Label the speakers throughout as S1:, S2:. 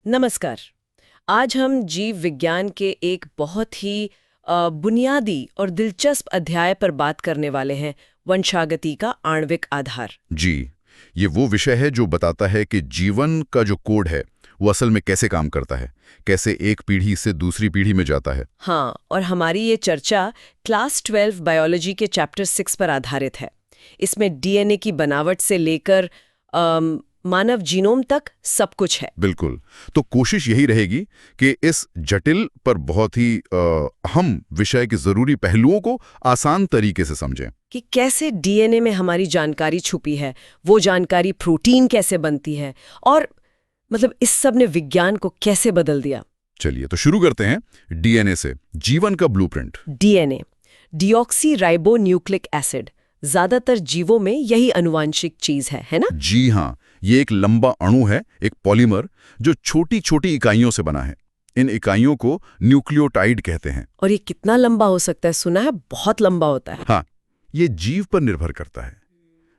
S1: नमस्कार। आज हम जीव विज्ञान के एक बहुत ही बुनियादी और दिलचस्प अध्याय पर बात करने वाले हैं, वंशागति का आणविक आधार।
S2: जी, ये वो विषय है जो बताता है कि जीवन का जो कोड है वो असल में कैसे काम करता है, कैसे एक पीढ़ी से दूसरी पीढ़ी में जाता है।
S1: हाँ, और हमारी ये चर्चा क्लास 12 बायोलॉजी के चैप्टर 6 पर आधारित है। इसमें डीएनए की बनावट से लेकर मानव जीनोम तक सब कुछ है।
S2: बिल्कुल। तो कोशिश यही रहेगी कि इस जटिल पर बहुत ही अहम विषय के जरूरी पहलुओं को आसान तरीके से समझें।
S1: कि कैसे डीएनए में हमारी जानकारी छुपी है, वो जानकारी प्रोटीन कैसे बनती है, और मतलब इस सब ने विज्ञान को कैसे बदल दिया।
S2: चलिए तो शुरू करते हैं डीएनए से, जीवन का blueprint.
S1: DNA, deoxy ribo nucleic acid, ज्यादातर जीवों में यही अनुवांशिक चीज है ना?
S2: जी हाँ, ये एक लंबा अणु है, एक पॉलीमर जो छोटी छोटी इकाइयों से बना है। इन इकाइयों को न्यूक्लियोटाइड कहते हैं।
S1: और ये कितना लंबा हो सकता है? सुना है बहुत लंबा होता है।
S2: हाँ, ये जीव पर निर्भर करता है।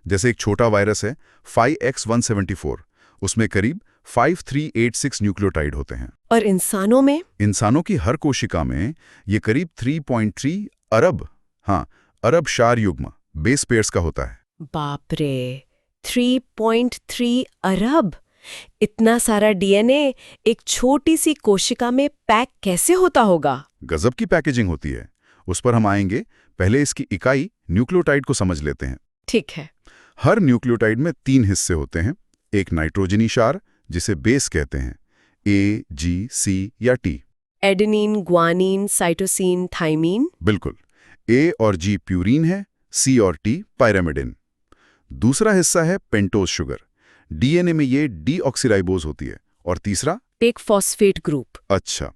S2: जैसे एक छोटा वायरस है 5X174, उसमें करीब 5386 न्यूक्लियोटाइड होते हैं।
S1: और इंसानों में?
S2: इंसानों की हर कोशिका में ये करीब 3.3 अरब क्षार युग्म बेस पेयर्स का होता है।
S1: बाप रे, 3.3 अरब! इतना सारा डीएनए एक छोटी सी कोशिका में पैक कैसे होता होगा?
S2: गजब की पैकेजिंग होती है, उस पर हम आएंगे। पहले इसकी इकाई न्यूक्लियोटाइड को समझ लेते हैं।
S1: ठीक है।
S2: हर न्यूक्लियोटाइड में 3 हिस्से होते हैं। एक नाइट्रोजनी क्षार जिसे बेस कहते हैं, ए, जी, सी या T.
S1: Adenine, guanine, cytosine, thymine.
S2: बिल्कुल। ए और जी प्यूरीन है, सी और टी पायरामिडिन। दूसरा हिस्सा है पेंटोज शुगर, डीएनए में ये डीऑक्सीराइबोज होती है। और तीसरा
S1: एक फॉस्फेट ग्रुप।
S2: अच्छा,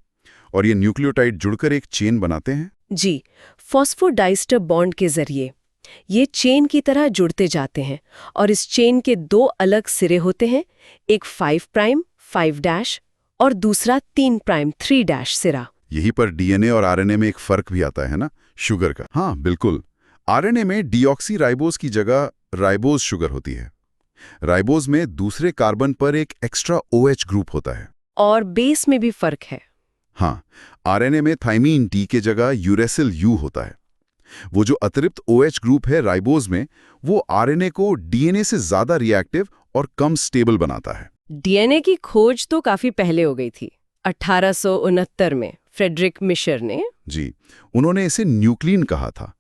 S2: और ये न्यूक्लियोटाइड जुड़कर एक चेन बनाते हैं।
S1: जी, फॉस्फोडाइस्टर बॉन्ड के जरिए ये चेन की तरह जुड़ते जाते हैं, और इस चेन के 2 अलग सिरे होते हैं, एक 5 प्राइम 5' और दूसरा 3 प्राइम 3' सिरा।
S2: यहीं पर डीएनए और आरएनए में एक फर्क भी आता है ना, शुगर का। हाँ बिल्कुल, आरएनए में डीऑक्सीराइबोज की जगह राइबोज शुगर होती है। राइबोज में दूसरे कार्बन पर एक एक्स्ट्रा OH ग्रुप होता है।
S1: और बेस में भी फर्क है।
S2: हाँ, आरएनए में थाइमीन टी के जगह यूरेसिल यू होता है। वो जो अतिरिक्त OH ग्रुप है राइबोज में, वो आरएनए को डीएनए से ज्यादा रिएक्टिव और कम स्टेबल बनाता है।
S1: डीएनए की खोज तो काफी पहले हो गई थी, 1869 में फ्रेडरिक मिशर ने।
S2: जी, उन्होंने इसे न्यूक्लिन कहा था।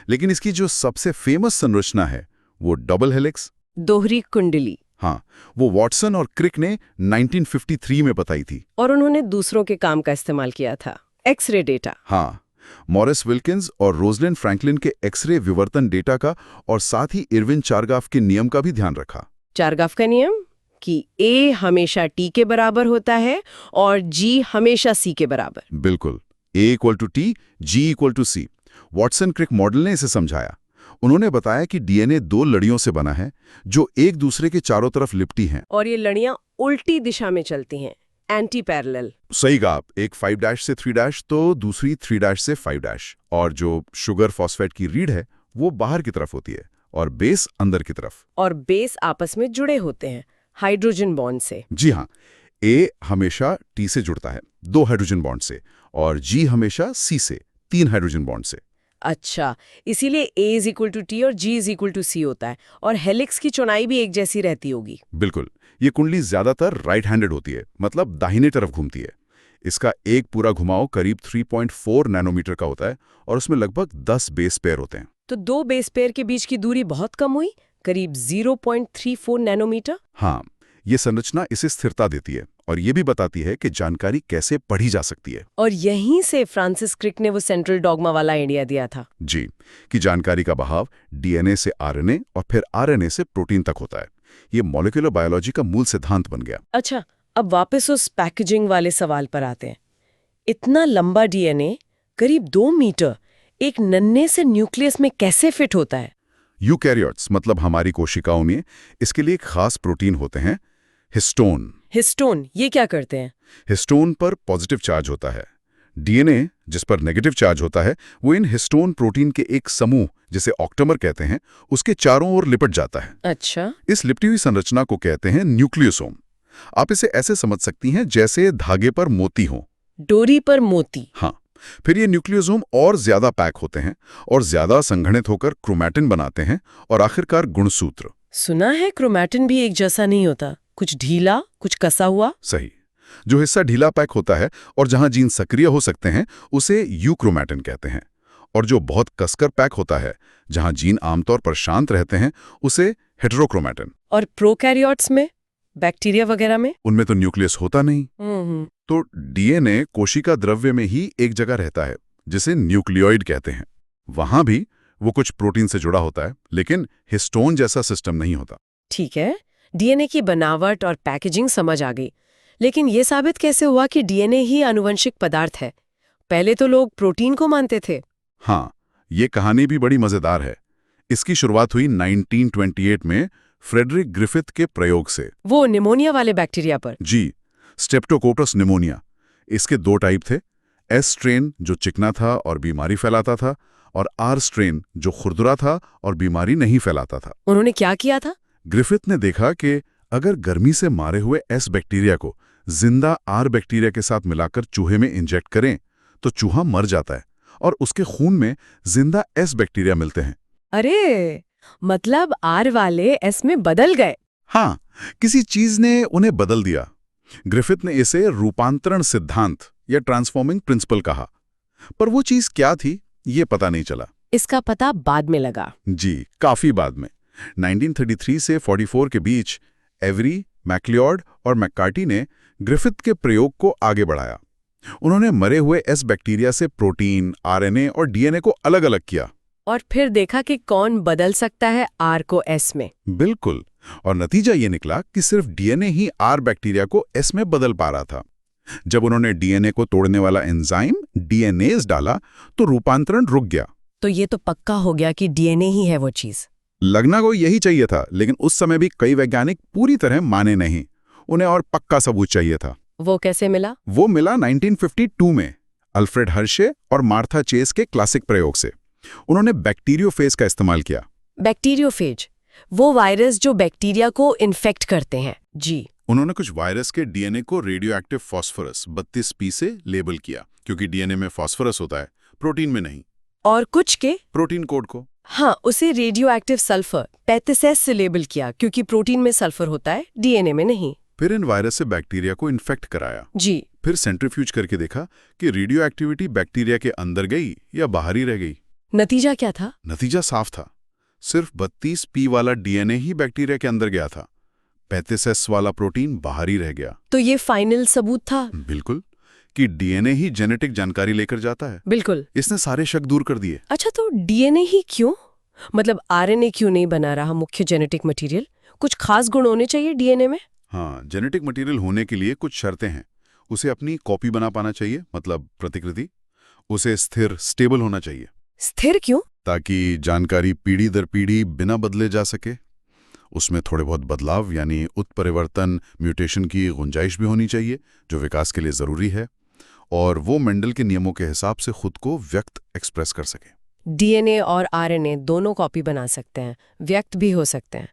S2: लेकिन इसकी जो सबसे फेमस संरचना है वो डबल हेलिक्स,
S1: दोहरी कुंडली।
S2: हाँ, वो वॉटसन और क्रिक ने 1953 में बताई थी।
S1: और उन्होंने दूसरों के काम का इस्तेमाल किया था, एक्सरे डेटा।
S2: हाँ, मॉरिस विल्किंस और रोजलिन फ्रैंकलिन के एक्सरे विवर्तन डेटा का, और साथ ही इरविन चारगाफ के नियम का भी ध्यान रखा।
S1: चारगाफ का नियम कि ए हमेशा टी के बराबर होता है और जी हमेशा सी के बराबर।
S2: बिल्कुल, A=T, G=C। Watson Crick model ने इसे समझाया। उन्होंने बताया कि डीएनए 2 लड़ियों से बना है जो एक दूसरे के चारों तरफ लिपटी हैं।
S1: और ये लड़ियां उल्टी दिशा में चलती हैं, एंटी पैरेलल।
S2: सही कहा, एक 5' से 3' तो दूसरी 3' से 5'। और जो शुगर फॉस्फेट की रीढ़ है वो बाहर की तरफ होती है और बेस अंदर की तरफ।
S1: और बेस आपस में जुड़े होते हैं हाइड्रोजन बॉन्ड से।
S2: जी हाँ, ए हमेशा टी से जुड़ता है 2 हाइड्रोजन बॉन्ड से, और जी हमेशा सी से 3 हाइड्रोजन बॉन्ड से।
S1: अच्छा, इसीलिए A=T और G=C होता है। और हेलिक्स की चौड़ाई भी एक जैसी रहती होगी।
S2: बिल्कुल, ये कुंडली ज्यादातर राइट हैंडेड होती है, मतलब दाहिने तरफ घूमती है। इसका एक पूरा घुमाव करीब 3.4 नैनोमीटर का होता है और उसमें लगभग 10 बेस पेयर होते हैं।
S1: तो 2 बेस पेयर के बीच की दूरी बहुत कम हुई, करीब 0.34 नैनोमीटर।
S2: हाँ, ये संरचना इसे स्थिरता देती है और ये भी बताती है कि जानकारी कैसे पढ़ी जा सकती है।
S1: और यहीं से फ्रांसिस क्रिक ने वो सेंट्रल डॉगमा वाला आइडिया दिया था।
S2: जी, कि जानकारी का बहाव डीएनए से आरएनए और फिर आरएनए से प्रोटीन तक होता है। ये मॉलिक्यूलर बायोलॉजी का मूल सिद्धांत बन गया।
S1: अच्छा, अब वापस उस पैकेजिंग वाले सवाल पर आते हैं। इतना लंबा डीएनए, करीब 2 मीटर, एक नन्हे से न्यूक्लियस में कैसे फिट होता है?
S2: यूकैरियोट्स, मतलब हमारी कोशिकाओं में, इसके लिए एक खास प्रोटीन होते हैं, हिस्टोन।
S1: हिस्टोन ये क्या करते हैं?
S2: हिस्टोन पर पॉजिटिव चार्ज होता है। डीएनए जिस पर नेगेटिव चार्ज होता है वो इन हिस्टोन प्रोटीन के एक समूह, जिसे ऑक्टेमर कहते हैं, उसके चारों ओर लिपट जाता है।
S1: अच्छा।
S2: इस लिपटी हुई संरचना को कहते हैं न्यूक्लियोसोम। आप इसे ऐसे समझ सकती हैं जैसे धागे पर मोती हो।
S1: डोरी पर मोती।
S2: हाँ, फिर ये न्यूक्लियोसोम और ज्यादा पैक होते हैं और ज्यादा संघनित होकर क्रोमैटिन बनाते हैं और आखिरकार गुणसूत्र।
S1: सुना है क्रोमैटिन भी एक जैसा नहीं होता, कुछ ढीला कुछ कसा हुआ।
S2: सही। जो हिस्सा ढीला पैक होता है और जहां जीन सक्रिय हो सकते हैं उसे यूक्रोमैटिन कहते हैं, और जो बहुत कसकर पैक होता है जहां जीन आमतौर पर शांत रहते हैं उसे हेटेरोक्रोमैटिन।
S1: और प्रोकैरियोट्स में, बैक्टीरिया वगैरह में?
S2: उनमें तो न्यूक्लियस होता नहीं। तो डीएनए कोशिका द्रव्य में ही एक जगह रहता है जिसे न्यूक्लियोइड कहते हैं। वहां भी वो कुछ प्रोटीन से जुड़ा होता है, लेकिन हिस्टोन जैसा सिस्टम नहीं होता।
S1: ठीक है, डीएनए की बनावट और पैकेजिंग समझ आ गई, लेकिन ये साबित कैसे हुआ कि डीएनए ही आनुवंशिक पदार्थ है? पहले तो लोग प्रोटीन को मानते थे।
S2: हाँ, ये कहानी भी बड़ी मजेदार है। इसकी शुरुआत हुई 1928 में फ्रेडरिक ग्रिफिथ के प्रयोग से।
S1: वो निमोनिया वाले बैक्टीरिया पर?
S2: जी, स्ट्रेप्टोकोकस निमोनिया। इसके 2 टाइप थे, एस स्ट्रेन जो चिकना था और बीमारी फैलाता था, और आर स्ट्रेन जो खुरदुरा था और बीमारी नहीं फैलाता था।
S1: उन्होंने क्या किया था?
S2: ग्रिफिथ ने देखा कि अगर गर्मी से मारे हुए एस बैक्टीरिया को जिंदा आर बैक्टीरिया के साथ मिलाकर चूहे में इंजेक्ट करें तो चूहा मर जाता है और उसके खून में जिंदा एस बैक्टीरिया मिलते हैं।
S1: अरे, मतलब आर वाले एस में बदल गए।
S2: हाँ, किसी चीज ने उन्हें बदल दिया। ग्रिफिथ ने इसे रूपांतरण सिद्धांत या ट्रांसफॉर्मिंग प्रिंसिपल कहा, पर वो चीज क्या थी ये पता नहीं चला।
S1: इसका पता बाद में लगा।
S2: जी, काफी बाद में। 1933 से 44 के बीच एवरी, मैक्लियोड और मैककार्टी ने ग्रिफिथ के प्रयोग को आगे बढ़ाया। उन्होंने मरे हुए एस बैक्टीरिया से प्रोटीन, आरएनए और डीएनए को अलग अलग किया
S1: और फिर देखा कि कौन बदल सकता है आर को एस में।
S2: बिल्कुल, और नतीजा ये निकला कि सिर्फ डीएनए ही आर बैक्टीरिया को एस में बदल पा रहा था। जब उन्होंने डीएनए को तोड़ने वाला एंजाइम डीएनएज डाला तो रूपांतरण रुक गया।
S1: तो ये तो पक्का हो गया कि डीएनए ही है वो चीज।
S2: लगना को यही चाहिए था, लेकिन उस समय भी कई वैज्ञानिक पूरी तरह माने नहीं। उन्हें और पक्का सबूत चाहिए था।
S1: वो कैसे मिला?
S2: वो मिला 1952 में अल्फ्रेड हर्शे और मार्था चेस के क्लासिक प्रयोग से। उन्होंने बैक्टीरियोफेज का इस्तेमाल किया।
S1: बैक्टीरियोफेज, वो वायरस जो बैक्टीरिया को इन्फेक्ट करते हैं। जी।
S2: उन्होंने कुछ वायरस के डीएनए को रेडियोएक्टिव फास्फोरस 32P से लेबल किया, क्योंकि डीएनए में फास्फोरस होता है, प्रोटीन में नहीं।
S1: और कुछ के
S2: प्रोटीन कोड को,
S1: हाँ, उसे रेडियो एक्टिव सल्फर 35S से लेबल किया, क्योंकि प्रोटीन में सल्फर होता है, डीएनए में नहीं।
S2: फिर इन वायरस से बैक्टीरिया को इन्फेक्ट कराया।
S1: जी।
S2: फिर सेंट्रीफ्यूज करके देखा कि रेडियो एक्टिविटी बैक्टीरिया के अंदर गई या बाहर ही रह गई।
S1: नतीजा क्या था?
S2: नतीजा साफ था, सिर्फ 32P वाला डीएनए ही बैक्टीरिया के अंदर गया था, 35S वाला प्रोटीन बाहर ही रह गया।
S1: तो ये फाइनल सबूत था?
S2: बिल्कुल, कि डीएनए ही जेनेटिक जानकारी लेकर जाता है।
S1: बिल्कुल।
S2: इसने सारे शक दूर कर दिए।
S1: अच्छा, तो डीएनए ही क्यों? मतलब आरएनए क्यों नहीं बना रहा मुख्य जेनेटिक मटेरियल? कुछ खास गुण होने चाहिए डीएनए में?
S2: हाँ, जेनेटिक मटेरियल होने के लिए कुछ शर्तें हैं। उसे अपनी कॉपी बना पाना चाहिए, मतलब प्रतिकृति। उसे स्थिर, स्टेबल होना चाहिए।
S1: स्थिर क्यों?
S2: ताकि जानकारी पीढ़ी दर पीढ़ी बिना बदले जा सके। उसमें थोड़े बहुत बदलाव यानी उत्परिवर्तन, म्यूटेशन की गुंजाइश भी होनी चाहिए, जो विकास के लिए जरूरी है, और वो मेंडल के नियमों के हिसाब से खुद को व्यक्त एक्सप्रेस कर सके।
S1: डीएनए और आरएनए दोनों कॉपी बना सकते हैं, व्यक्त भी हो सकते हैं,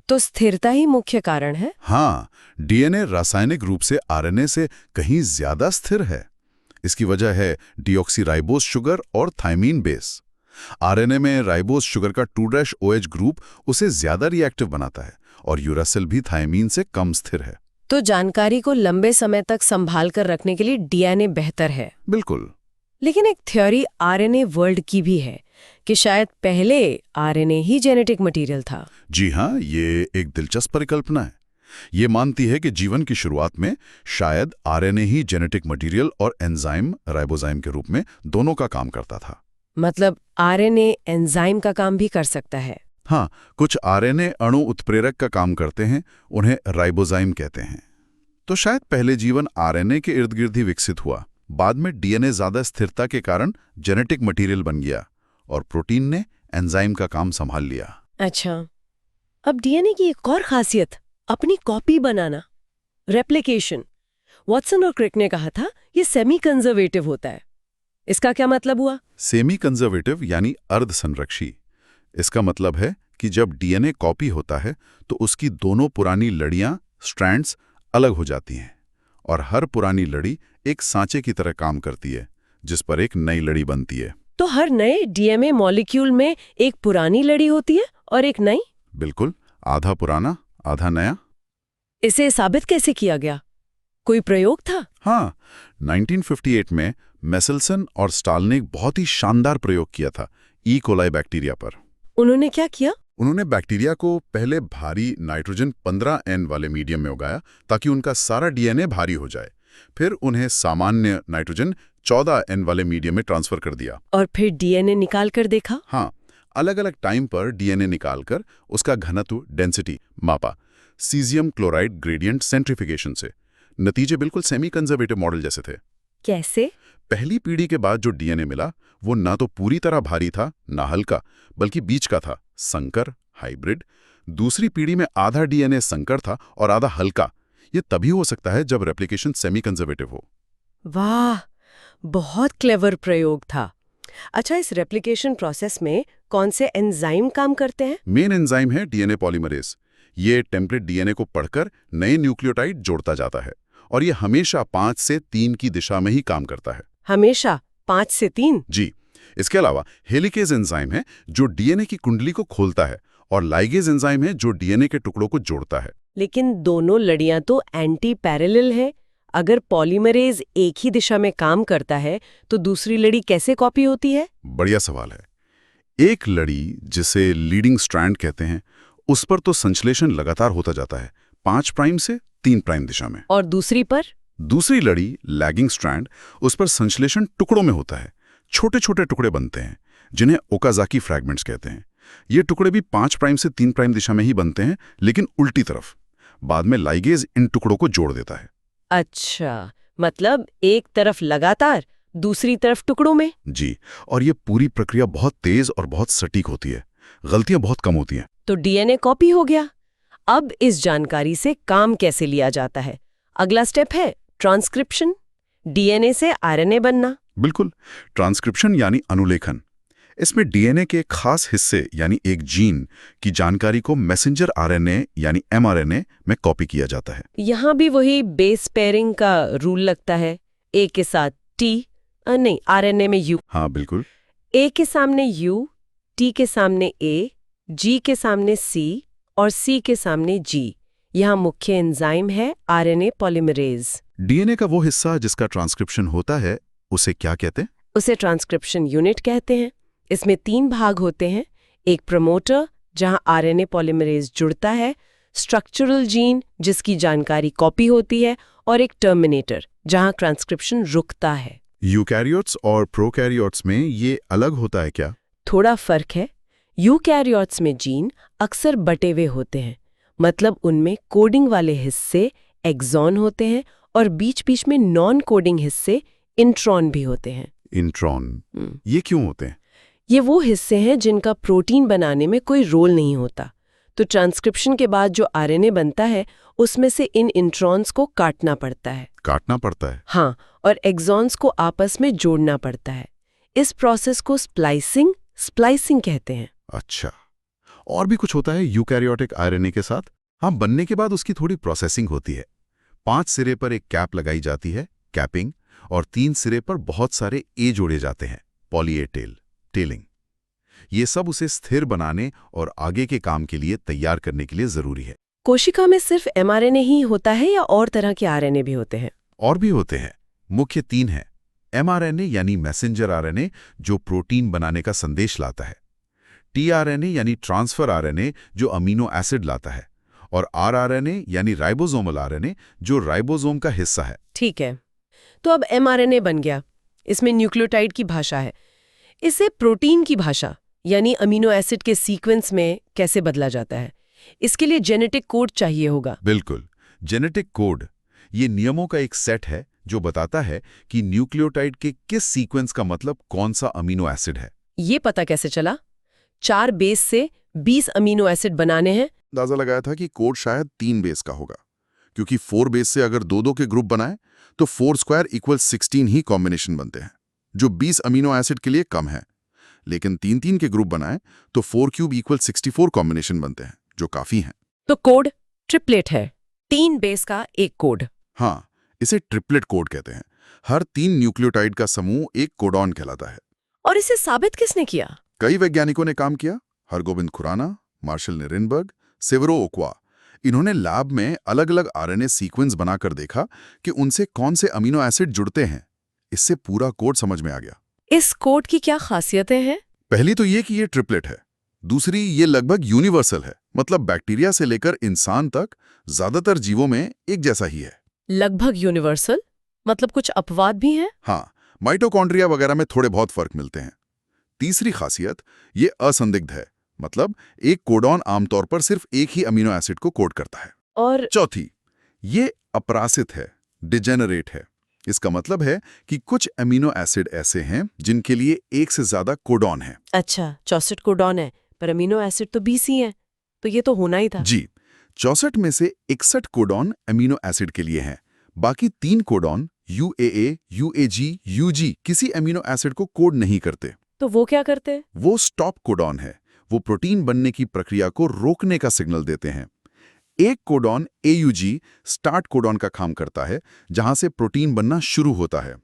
S1: तो स्थिरता ही मुख्य कारण है।
S2: हाँ, डीएनए रासायनिक रूप से आरएनए से कहीं ज्यादा स्थिर है। इसकी वजह है डीऑक्सीराइबोज शुगर और थायमीन बेस। आरएनए में राइबोज शुगर का 2'OH ग्रुप उसे ज्यादा रिएक्टिव बनाता है, और यूरासिल भी थायमीन से कम स्थिर है।
S1: तो जानकारी को लंबे समय तक संभाल कर रखने के लिए डीएनए बेहतर है।
S2: बिल्कुल।
S1: लेकिन एक थ्योरी आरएनए वर्ल्ड की भी है कि शायद पहले आरएनए ही जेनेटिक मटेरियल था।
S2: जी हाँ, ये एक दिलचस्प परिकल्पना है। ये मानती है कि जीवन की शुरुआत में शायद आरएनए ही जेनेटिक मटेरियल और एंजाइम, राइबोजाइम के रूप में दोनों का काम करता था।
S1: मतलब आरएनए एंजाइम का काम भी कर सकता है?
S2: हाँ, कुछ आरएनए अणु उत्प्रेरक का काम करते हैं, उन्हें राइबोजाइम कहते हैं। तो शायद पहले जीवन आरएनए के इर्द गिर्द ही विकसित हुआ। बाद में डीएनए ज्यादा स्थिरता के कारण जेनेटिक मटेरियल बन गया और प्रोटीन ने एंजाइम का काम संभाल लिया।
S1: अच्छा, अब डीएनए की एक और खासियत, अपनी कॉपी बनाना, रेप्लिकेशन। वॉटसन और क्रिक ने कहा था ये सेमी कंजर्वेटिव होता है। इसका क्या मतलब हुआ?
S2: सेमी कंजर्वेटिव यानी अर्ध संरक्षी। इसका मतलब है कि जब डीएनए कॉपी होता है तो उसकी दोनों पुरानी लड़ियां, स्ट्रैंड्स, अलग हो जाती हैं और हर पुरानी लड़ी एक सांचे की तरह काम करती है जिस पर एक नई लड़ी बनती है।
S1: तो हर नए डीएनए मॉलिक्यूल में एक पुरानी लड़ी होती है और एक नई?
S2: बिल्कुल, आधा पुराना आधा नया।
S1: इसे साबित कैसे किया गया? कोई प्रयोग था?
S2: हाँ, 1958 में मेसेल्सन और स्टाल ने एक बहुत ही शानदार प्रयोग किया था ई कोलाई बैक्टीरिया पर।
S1: उन्होंने क्या किया?
S2: उन्होंने बैक्टीरिया को पहले भारी नाइट्रोजन 15N वाले मीडियम में उगाया ताकि उनका सारा डीएनए भारी हो जाए। फिर उन्हें सामान्य नाइट्रोजन 14N वाले मीडियम में ट्रांसफर कर दिया।
S1: और फिर डीएनए निकाल कर देखा?
S2: हाँ, अलग अलग टाइम पर डीएनए निकालकर उसका घनत्व डेंसिटी मापा सीजियम क्लोराइड ग्रेडियंट सेंट्रीफिकेशन से। नतीजे बिल्कुल सेमी कंजर्वेटिव मॉडल जैसे थे।
S1: कैसे?
S2: पहली पीढ़ी के बाद जो डीएनए मिला वो ना तो पूरी तरह भारी था ना हल्का, बल्कि बीच का था, संकर हाइब्रिड। दूसरी पीढ़ी में आधा डीएनए संकर था और आधा हल्का। ये तभी हो सकता है जब रेप्लिकेशन सेमी कंजर्वेटिव हो।
S1: वाह, बहुत क्लेवर प्रयोग था। अच्छा, इस रेप्लिकेशन प्रोसेस में कौन से एंजाइम काम करते हैं?
S2: मेन एंजाइम है डीएनए पॉलीमरेज। ये टेम्पलेट डीएनए को पढ़कर नए न्यूक्लियोटाइड जोड़ता जाता है और ये हमेशा 5 से 3 की दिशा में ही काम करता है।
S1: हमेशा 5 से 3?
S2: जी। इसके अलावा हेलिकेज एंजाइम है जो डीएनए की कुंडली को खोलता है और लाइगेज एंजाइम है जो डीएनए के टुकड़ों को जोड़ता है।
S1: लेकिन दोनों लड़ियां तो एंटी पैरेलल है। अगर पॉलीमरेज एक ही दिशा में काम करता है तो दूसरी लड़ी कैसे कॉपी होती है?
S2: बढ़िया सवाल है। एक लड़ी जिसे लीडिंग स्ट्रैंड कहते हैं उस पर तो संश्लेषण लगातार होता जाता है 5 प्राइम से 3 प्राइम दिशा में।
S1: और दूसरी पर?
S2: दूसरी लड़ी लैगिंग स्ट्रैंड, उस पर संश्लेषण टुकड़ों में होता है। छोटे छोटे टुकड़े बनते हैं जिन्हें ओकाजाकी फ्रैगमेंट्स कहते हैं। ये टुकड़े भी 5 प्राइम से 3 प्राइम दिशा में ही बनते हैं, लेकिन उल्टी तरफ। बाद में लाइगेज इन टुकड़ों को जोड़ देता है।
S1: अच्छा, मतलब एक तरफ लगातार, दूसरी तरफ टुकड़ों में?
S2: जी, और ये पूरी प्रक्रिया बहुत तेज और बहुत सटीक होती है। गलतियां बहुत कम होती हैं।
S1: तो डीएनए कॉपी हो गया। अब इस जानकारी से काम कैसे लिया जाता है? अगला स्टेप है ट्रांसक्रिप्शन, डीएनए से आरएनए बनना।
S2: बिल्कुल, ट्रांसक्रिप्शन यानी अनुलेखन। इसमें डीएनए के खास हिस्से यानी एक जीन की जानकारी को मैसेंजर आरएनए यानी एमआरएनए में कॉपी किया जाता है।
S1: यहाँ भी वही बेस पेयरिंग का रूल लगता है। ए के साथ टी, नहीं, आरएनए में यू।
S2: हाँ बिल्कुल।
S1: ए के सामने यू, टी के सामने ए, जी के सामने सी और सी के सामने जी। यहाँ मुख्य एंजाइम है आरएनए पॉलीमरेज।
S2: डीएनए का वो हिस्सा जिसका ट्रांसक्रिप्शन होता है उसे क्या कहते हैं?
S1: उसे ट्रांसक्रिप्शन यूनिट कहते हैं। इसमें 3 भाग होते हैं। एक प्रमोटर जहां आरएनए पॉलीमरेज जुड़ता है, स्ट्रक्चरल जीन जिसकी जानकारी कॉपी होती है, और एक टर्मिनेटर जहां ट्रांसक्रिप्शन रुकता है।
S2: यूकैरियोट्स और प्रोकैरियोट्स में ये अलग होता है क्या?
S1: थोड़ा फर्क है। यूकैरियोट्स में जीन अक्सर बटे हुए होते हैं, मतलब उनमें कोडिंग वाले हिस्से एक्सॉन होते हैं और बीच-बीच में नॉन कोडिंग हिस्से इंट्रॉन भी होते हैं।
S2: इंट्रॉन, ये क्यों होते हैं?
S1: ये वो हिस्से हैं जिनका प्रोटीन बनाने में कोई रोल नहीं होता। तो ट्रांसक्रिप्शन के बाद जो आरएनए बनता है उसमें से इन इंट्रॉन्स को काटना पड़ता है।
S2: काटना पड़ता है?
S1: हाँ, और एक्सॉन्स को आपस में जोड़ना पड़ता है। इस प्रोसेस को स्प्लाइसिंग कहते हैं।
S2: अच्छा, और भी कुछ होता है यूकैरियोटिक आरएनए के साथ? हाँ, बनने के बाद उसकी थोड़ी प्रोसेसिंग होती है। 5 सिरे पर एक कैप लगाई जाती है, कैपिंग, और 3 सिरे पर बहुत सारे ए जोड़े जाते हैं, पॉली ए टेल, टेलिंग। ये सब उसे स्थिर बनाने और आगे के काम के लिए तैयार करने के लिए जरूरी है।
S1: कोशिका में सिर्फ एमआरएनए ही होता है या और तरह के आरएनए भी होते हैं?
S2: और भी होते हैं। मुख्य 3 हैं। एमआरएनए यानी मैसेंजर आरएनए जो प्रोटीन बनाने का संदेश लाता है, टीआरएनए यानी ट्रांसफर आरएनए जो अमीनो एसिड लाता है, और आरआरएनए यानी राइबोसोमल आरएनए जो राइबोसोम का हिस्सा है।
S1: ठीक है, तो अब एमआरएनए बन गया। इसमें न्यूक्लियोटाइड की भाषा है। इसे प्रोटीन की भाषा यानी अमीनो एसिड के सीक्वेंस में कैसे बदला जाता है? इसके लिए जेनेटिक कोड चाहिए होगा।
S2: बिल्कुल, जेनेटिक कोड ये नियमों का एक सेट है जो बताता है कि न्यूक्लियोटाइड के किस सीक्वेंस का मतलब कौन सा अमीनो एसिड है।
S1: ये पता कैसे चला? 4 बेस से 20 अमीनो एसिड बनाने हैं।
S2: अंदाजा लगाया था कि कोड शायद 3 बेस का होगा, क्योंकि 4 बेस से अगर 2-2 के ग्रुप बनाए तो 4 स्क्वायर इक्वल 16 ही कॉम्बिनेशन बनते हैं, जो 20 अमीनो एसिड के लिए कम है। लेकिन 3-3 के ग्रुप बनाए तो 4 क्यूब इक्वल 64 कॉम्बिनेशन बनते हैं, जो काफी हैं।
S1: तो कोड ट्रिपलेट है। 3 बेस का एक कोड।
S2: हाँ, इसे ट्रिपलेट कोड कहते हैं। हर 3 न्यूक्लियोटाइड का समूह एक कोडॉन कहलाता है।
S1: और इसे साबित किसने किया?
S2: कई वैज्ञानिकों ने काम किया। Hargobind Khurana, Marshall Nirenberg, Severo Ochoa. इन्होंने लैब में अलग अलग आरएनए सीक्वेंस बनाकर देखा कि उनसे कौन से अमीनो एसिड जुड़ते हैं। इससे पूरा कोड समझ में आ गया।
S1: इस कोड की क्या खासियतें हैं?
S2: पहली तो ये कि ये ट्रिपलेट है। दूसरी, ये लगभग यूनिवर्सल है, मतलब बैक्टीरिया से लेकर इंसान तक ज्यादातर जीवों में एक जैसा ही है।
S1: लगभग यूनिवर्सल? मतलब कुछ अपवाद भी हैं?
S2: हाँ, माइटोकॉन्ड्रिया वगैरह में थोड़े बहुत फर्क मिलते हैं। तीसरी खासियत, ये असंदिग्ध है, मतलब एक कोडॉन आमतौर पर सिर्फ एक ही अमीनो एसिड को कोड करता है।
S1: और
S2: चौथी, ये अपरासित है, डिजेनरेट है। इसका मतलब है कि कुछ अमीनो एसिड ऐसे हैं जिनके लिए एक से ज्यादा कोडॉन है।
S1: अच्छा, 64 कोडॉन है, पर अमीनो एसिड तो 20 ही हैं, तो ये तो होना ही था।
S2: जी, 64 में से 61 कोडॉन अमीनो एसिड के लिए हैं। बाकी 3 कोडॉन UAA, UAG, UG किसी अमीनो एसिड को कोड नहीं करते।
S1: तो वो क्या करते?
S2: वो स्टॉप कोडॉन है। वो प्रोटीन बनने की प्रक्रिया को रोकने का सिग्नल देते हैं। एक कोडॉन AUG स्टार्ट कोडॉन का काम करता है, जहां से प्रोटीन बनना शुरू होता है।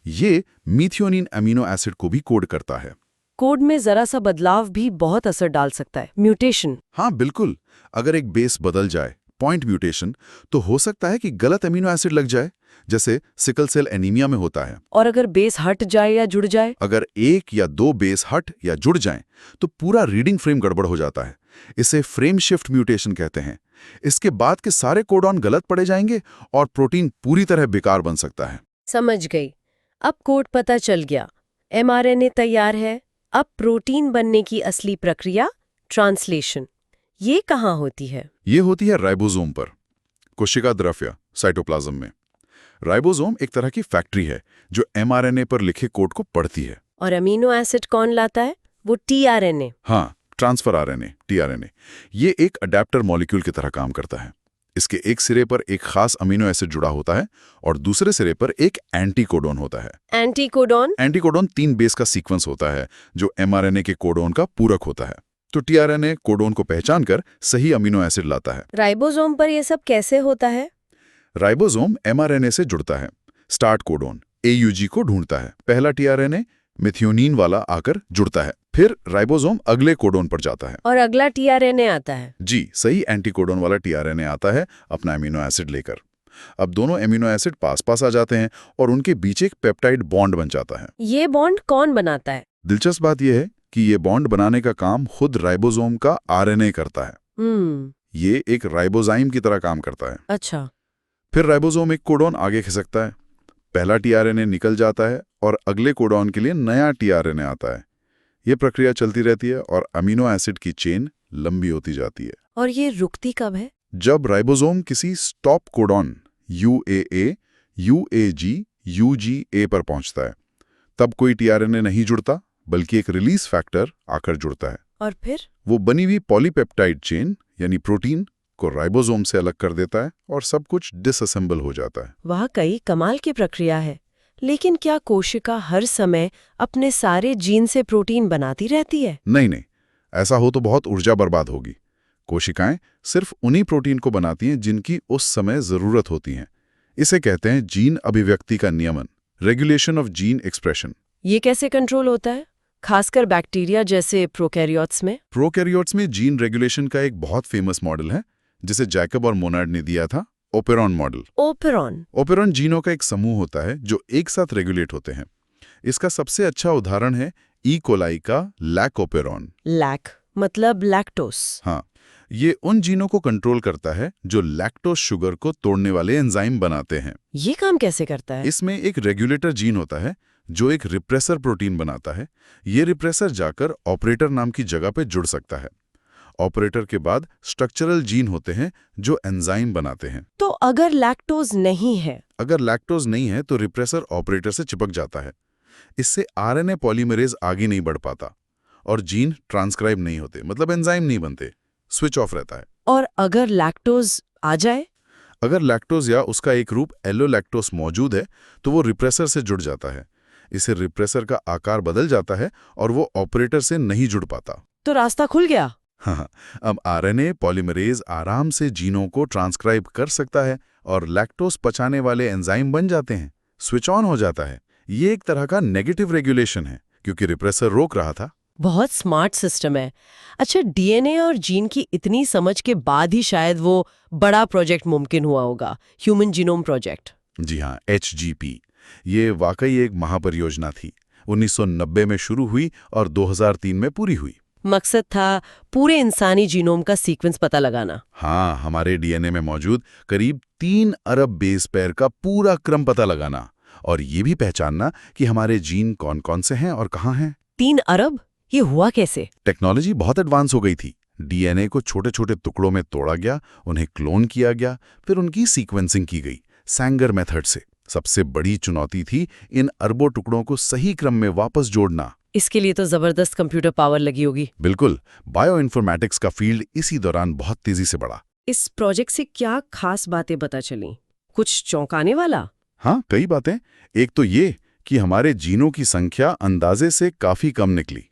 S2: ये मीथियोनिन अमीनो एसिड को भी कोड करता है।
S1: कोड में जरा सा बदलाव भी बहुत असर डाल सकता है। म्यूटेशन।
S2: हाँ बिल्कुल, अगर एक बेस बदल जाए, पॉइंट म्यूटेशन, तो हो सकता है कि गलत अमीनो एसिड लग जाए, जैसे सिकल सेल एनीमिया में होता है।
S1: और अगर बेस हट जाए या जुड़ जाए?
S2: अगर 1 या 2 बेस हट या जुड़ जाएं, तो पूरा रीडिंग फ्रेम गड़बड़ हो जाता है। इसे फ्रेम शिफ्ट म्यूटेशन कहते हैं। इसके बाद के सारे कोडॉन गलत पड़े जाएंगे और प्रोटीन पूरी तरह बेकार बन सकता है।
S1: समझ गई। अब कोड पता चल गया, mRNA तैयार है। अब प्रोटीन बनने की असली प्रक्रिया, ट्रांसलेशन, ये कहाँ होती है?
S2: ये होती है राइबोसोम पर, कोशिका द्रव्य, साइटोप्लाज्म में। राइबोसोम एक तरह की फैक्ट्री है जो mRNA पर लिखे कोड को पढ़ती है।
S1: और अमीनो एसिड कौन लाता है? वो tRNA।
S2: हाँ, ट्रांसफर आरएनए, tRNA। ये एक अडेप्टर मॉलिक्यूल की तरह काम करता है। इसके एक सिरे पर एक खास अमीनो एसिड जुड़ा होता है और दूसरे सिरे पर एक एंटीकोडॉन होता है।
S1: एंटीकोडॉन?
S2: एंटीकोडॉन 3 बेस का सीक्वेंस होता है जो mRNA के कोडॉन का पूरक होता है। तो tRNA कोडॉन को पहचान कर सही अमीनो एसिड लाता है।
S1: राइबोसोम पर ये सब कैसे होता है?
S2: राइबोसोम mRNA से जुड़ता है। स्टार्ट कोडॉन AUG को ढूंढता है। पहला tRNA मिथियोनिन वाला आकर जुड़ता है। फिर राइबोसोम अगले कोडॉन पर जाता है
S1: और अगला tRNA आता है।
S2: जी, सही एंटीकोडॉन वाला tRNA आता है अपना अमीनो एसिड लेकर। अब दोनों अमीनो एसिड पास पास आ जाते हैं और उनके बीच एक पेप्टाइड बॉन्ड बन जाता है।
S1: ये बॉन्ड कौन बनाता है?
S2: दिलचस्प बात यह है कि ये बॉन्ड बनाने का काम खुद राइबोसोम का RNA करता है। ये एक राइबोजाइम की तरह काम करता है।
S1: अच्छा।
S2: फिर राइबोसोम एक कोडॉन आगे खिसकता है। पहला tRNA निकल जाता है और अगले कोडॉन के लिए नया tRNA आता है। ये प्रक्रिया चलती रहती है और अमीनो एसिड की चेन लंबी होती जाती है।
S1: और ये रुकती कब है?
S2: जब राइबोसोम किसी stop codon UAA, UAG, UGA पर पहुंचता है, तब कोई tRNA नहीं जुड़ता, बल्कि एक रिलीज फैक्टर आकर जुड़ता है।
S1: और फिर?
S2: वो बनी हुई पॉलीपेप्टाइड चेन यानी प्रोटीन को राइबोसोम से अलग कर देता है और सब कुछ डिसअसेंबल हो जाता है।
S1: वह कई कमाल की प्रक्रिया है। लेकिन क्या कोशिका हर समय अपने सारे जीन से प्रोटीन बनाती रहती है?
S2: नहीं, ऐसा हो तो बहुत ऊर्जा बर्बाद होगी। कोशिकाएं सिर्फ उन्हीं प्रोटीन को बनाती हैं जिनकी उस समय जरूरत होती हैं। इसे कहते हैं जीन अभिव्यक्ति का नियमन, रेगुलेशन ऑफ जीन एक्सप्रेशन।
S1: ये कैसे कंट्रोल होता है, खासकर बैक्टीरिया जैसे प्रोकैरियोट्स में?
S2: प्रोकैरियोट्स में जीन रेगुलेशन का एक बहुत फेमस मॉडल है जिसे जैकब और मोनार्ड ने दिया था, ओपेरॉन मॉडल। ओपेरॉन जीनों का एक समूह होता है जो एक साथ रेगुलेट होते हैं। इसका सबसे अच्छा उदाहरण है ई कोलाई का लैकोपेरॉन।
S1: लैक मतलब लैक्टोस।
S2: हाँ, ये उन जीनों को कंट्रोल करता है जो लैक्टोस शुगर को तोड़ने वाले एंजाइम बनाते हैं।
S1: ये काम कैसे करता है?
S2: इसमें एक रेगुलेटर जीन होता है जो एक रिप्रेसर प्रोटीन बनाता है। ये रिप्रेसर जाकर ऑपरेटर नाम की जगह पे जुड़ सकता है। ऑपरेटर के बाद स्ट्रक्चरल जीन होते हैं जो एंजाइम बनाते हैं।
S1: तो अगर लैक्टोज नहीं है?
S2: अगर लैक्टोज नहीं है तो रिप्रेसर ऑपरेटर से चिपक जाता है। इससे आरएनए पॉलीमरेज आगे नहीं बढ़ पाता और जीन ट्रांसक्राइब नहीं होते, मतलब एंजाइम नहीं बनते, स्विच ऑफ रहता है।
S1: और अगर लैक्टोज आ जाए?
S2: अगर लैक्टोज या उसका एक रूप एलोलैक्टोस मौजूद है तो वो रिप्रेसर से जुड़ जाता है। इससे रिप्रेसर का आकार बदल जाता है और वो ऑपरेटर से नहीं जुड़ पाता।
S1: तो रास्ता खुल गया?
S2: हाँ, अब आरएनए पॉलीमरेज आराम से जीनों को ट्रांसक्राइब कर सकता है और लैक्टोज पचाने वाले एंजाइम बन जाते हैं, स्विच ऑन हो जाता है। ये एक तरह का नेगेटिव रेगुलेशन है, क्योंकि रिप्रेसर रोक रहा था।
S1: बहुत स्मार्ट सिस्टम है। अच्छा, डीएनए और जीन की इतनी समझ के बाद ही शायद वो बड़ा प्रोजेक्ट मुमकिन हुआ होगा, ह्यूमन जीनोम प्रोजेक्ट।
S2: जी हाँ, HGP। ये वाकई एक महापरियोजना थी। 1990 में शुरू हुई और 2003 में पूरी हुई।
S1: मकसद था पूरे इंसानी जीनोम का सीक्वेंस पता लगाना।
S2: हाँ, हमारे डीएनए में मौजूद करीब 3 अरब बेस पेयर का पूरा क्रम पता लगाना और ये भी पहचानना कि हमारे जीन कौन-कौन से हैं और कहाँ हैं।
S1: 3 अरब? ये हुआ कैसे?
S2: टेक्नोलॉजी बहुत एडवांस हो गई थी। डीएनए को छोटे-छोटे टुकड़ों में तोड़ा गया, उन्हें क्लोन किया गया, फिर उनकी सीक्वेंसिंग की गई सैंगर मेथड से। सबसे बड़ी चुनौती थी इन अरबों टुकड़ों को सही क्रम में वापस जोड़ना।
S1: इसके लिए तो जबरदस्त कंप्यूटर पावर लगी होगी।
S2: बिल्कुल, बायोइन्फॉर्मेटिक्स का फील्ड इसी दौरान बहुत तेजी से बढ़ा।
S1: इस प्रोजेक्ट से क्या खास बातें पता चली? कुछ चौंकाने वाला?
S2: हाँ, कई बातें। एक तो ये कि हमारे जीनों की संख्या अंदाजे से काफी कम निकली,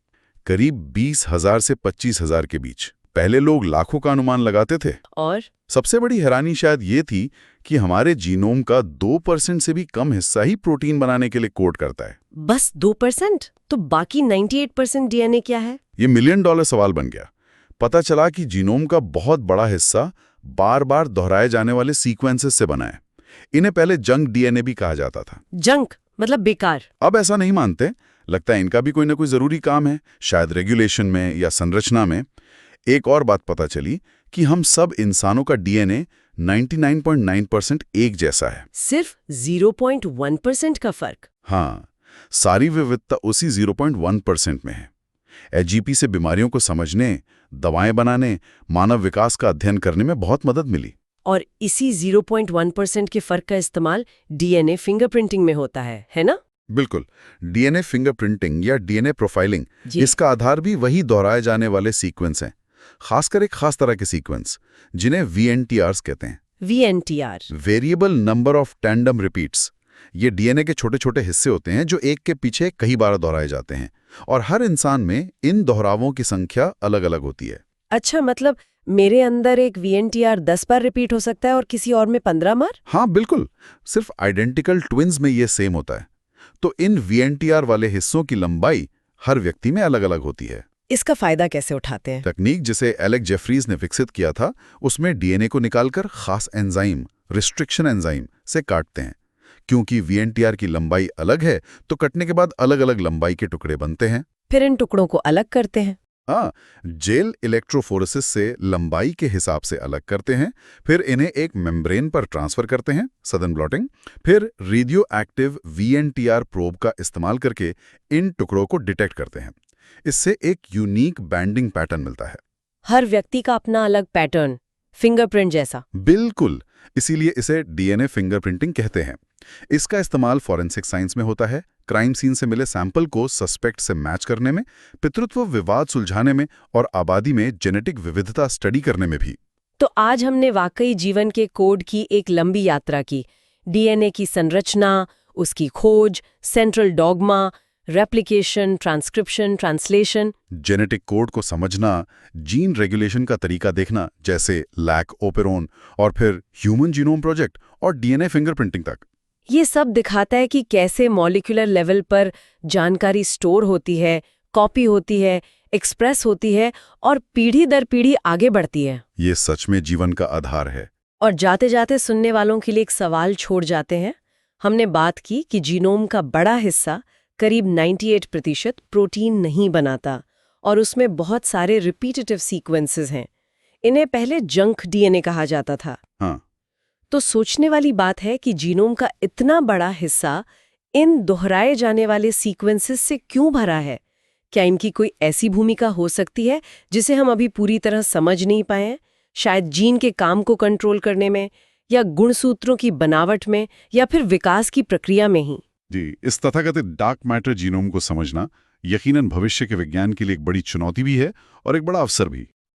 S2: करीब 20,000 से 25,000 के बीच। पहले लोग लाखों का अनुमान लगाते थे।
S1: और
S2: सबसे बड़ी हैरानी शायद ये थी कि हमारे जीनोम का 2% से भी कम हिस्सा ही प्रोटीन बनाने के लिए कोड करता है।
S1: बस 2%? तो बाकी 98% डीएनए क्या है?
S2: ये मिलियन डॉलर सवाल बन गया। पता चला कि जीनोम का बहुत बड़ा हिस्सा बार बार दोहराए जाने वाले सीक्वेंसेस से बना है। इन्हें पहले जंक डीएनए भी कहा जाता था।
S1: जंक मतलब बेकार?
S2: अब ऐसा नहीं मानते। लगता है इनका भी कोई ना कोई जरूरी काम है, शायद रेगुलेशन में या संरचना में। एक और बात पता चली कि हम सब इंसानों का डीएनए 99.9% एक जैसा है।
S1: सिर्फ 0.1% का फर्क?
S2: हाँ, सारी विविधता उसी 0.1% में है। HGP से बीमारियों को समझने, दवाएं बनाने, मानव विकास का अध्ययन करने में बहुत मदद मिली।
S1: और इसी 0.1% के फर्क का इस्तेमाल डीएनए फिंगरप्रिंटिंग में होता है ना?
S2: बिल्कुल, डीएनए फिंगरप्रिंटिंग या डीएनए प्रोफाइलिंग,
S1: जी।
S2: इसका आधार भी वही दोहराए जाने वाले सीक्वेंस हैं। खासकर एक खास तरह के सीक्वेंस जिन्हें VNTRs कहते हैं।
S1: VNTR?
S2: Variable number of tandem repeats. ये डीएनए के छोटे छोटे हिस्से होते हैं जो एक के पीछे कई बार दोहराए जाते हैं, और हर इंसान में इन दोहरावों की संख्या अलग अलग होती है।
S1: अच्छा, मतलब मेरे अंदर एक VNTR 10 बार रिपीट हो सकता है और किसी और में 15 बार?
S2: हाँ बिल्कुल, सिर्फ आइडेंटिकल ट्विन्स में ये सेम होता है। तो इन VNTR वाले हिस्सों की लंबाई हर व्यक्ति में अलग अलग होती है।
S1: इसका फायदा कैसे उठाते हैं?
S2: तकनीक जिसे एलेक जेफरीज ने विकसित किया था, उसमें डीएनए को निकालकर खास एंजाइम, रिस्ट्रिक्शन एंजाइम से काटते हैं। क्योंकि VNTR की लंबाई अलग है, तो कटने के बाद अलग अलग लंबाई के टुकड़े बनते हैं।
S1: फिर इन टुकड़ों को अलग करते हैं?
S2: हाँ, जेल इलेक्ट्रोफोरेसिस से लंबाई के हिसाब से अलग करते हैं, फिर इन्हें एक मेम्ब्रेन पर ट्रांसफर करते हैं, सदन ब्लॉटिंग। फिर रेडियो एक्टिव VNTR प्रोब का इस्तेमाल करके इन टुकड़ों को डिटेक्ट करते हैं। इससे एक यूनिक बैंडिंग पैटर्न मिलता है।
S1: हर व्यक्ति का अपना अलग पैटर्न, फिंगरप्रिंट जैसा?
S2: बिल्कुल, इसीलिए इसे डीएनए फिंगरप्रिंटिंग कहते हैं। इसका इस्तेमाल फॉरेंसिक साइंस में होता है, क्राइम सीन से मिले सैंपल को सस्पेक्ट से मैच करने में, पितृत्व विवाद सुलझाने में और आबादी में जेनेटिक विविधता स्टडी करने में भी।
S1: तो आज हमने वाकई जीवन के कोड की एक लंबी यात्रा की। डीएनए की संरचना, उसकी खोज, central dogma, replication, transcription, translation.
S2: Genetic code को समझना, जीन रेगुलेशन का तरीका देखना, जैसे लैक ओपेरोन, और फिर ह्यूमन जीनोम प्रोजेक्ट और डीएनए फिंगरप्रिंटिंग तक।
S1: ये सब दिखाता है कि कैसे मॉलिक्यूलर लेवल पर जानकारी स्टोर होती है, कॉपी होती है, एक्सप्रेस होती है और पीढ़ी दर पीढ़ी आगे बढ़ती है।
S2: ये सच में जीवन का आधार है।
S1: और जाते जाते सुनने वालों के लिए एक सवाल छोड़ जाते हैं। हमने बात की कि जीनोम का बड़ा हिस्सा, करीब 98% प्रोटीन नहीं बनाता और उसमें बहुत सारे रिपीटेटिव सीक्वेंसेस हैं। इन्हें पहले जंक डीएनए कहा जाता था।
S2: हाँ,
S1: तो सोचने वाली बात है कि जीनोम का इतना बड़ा हिस्सा इन दोहराए जाने वाले सीक्वेंसेस से क्यों भरा है? क्या इनकी कोई ऐसी भूमिका हो सकती है जिसे हम अभी पूरी तरह समझ नहीं पाए हैं? शायद जीन के काम को कंट्रोल करने में, या गुणसूत्रों की बनावट में, या फिर विकास की प्रक्रिया में ही?
S2: जी, इस तथाकथित डार्क मैटर जीनोम को समझना यकीनन भविष्य के विज्ञान के लिए एक बड़ी चुनौती भी है और एक बड़ा अवसर भी।